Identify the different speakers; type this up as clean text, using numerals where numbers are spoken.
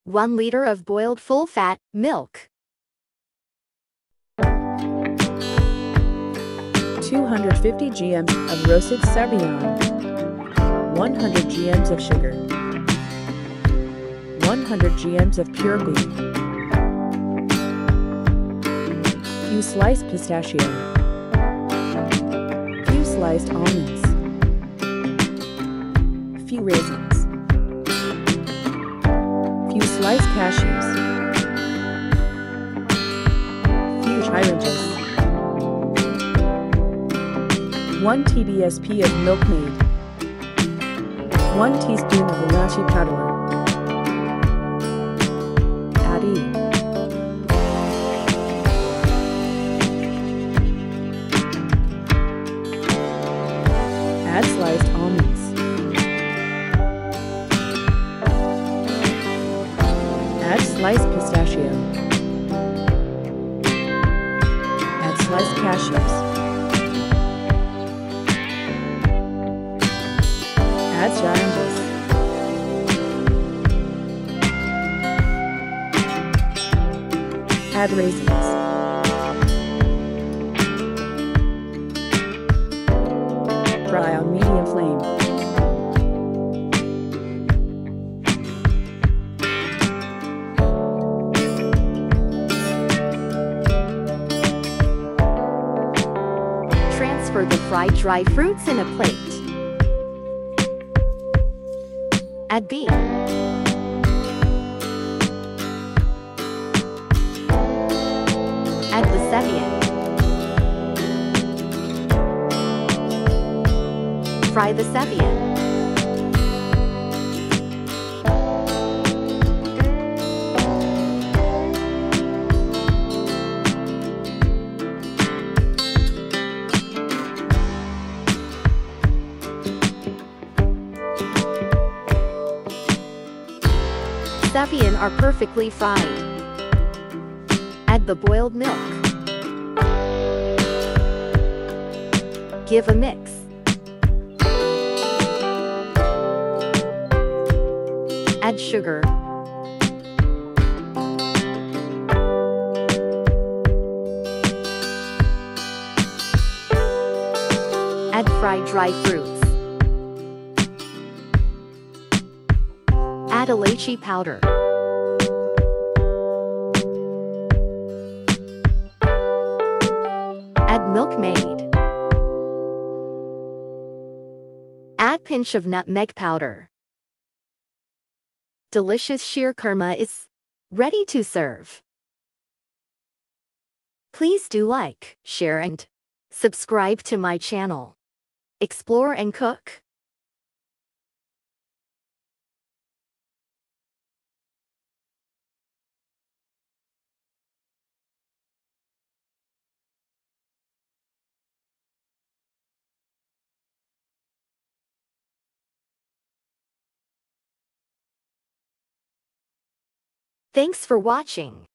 Speaker 1: 1 liter of boiled full-fat milk.
Speaker 2: 250 grams of roasted seviya, 100 grams of sugar, 100 grams of pure wheat, few sliced pistachio, few sliced almonds, few raisins, few sliced cashews, few oranges, 1 tablespoon of milkmaid, 1 teaspoon of elaichi powder. Add Add sliced almonds. Add sliced pistachio. Add sliced cashews. Add oranges. Add raisins. Fry on medium flame.
Speaker 1: Transfer the fried dry fruits in a plate. Add beef. Add the seviya. Fry the seviya. Seviya are perfectly fried. Add the boiled milk. Give a mix. Add sugar. Add fried dry fruits. Add elaichi powder. Add milkmaid. Add pinch of nutmeg powder. Delicious sheer khurma is ready to serve. Please do like, share and subscribe to my channel. Explore and cook. Thanks for watching.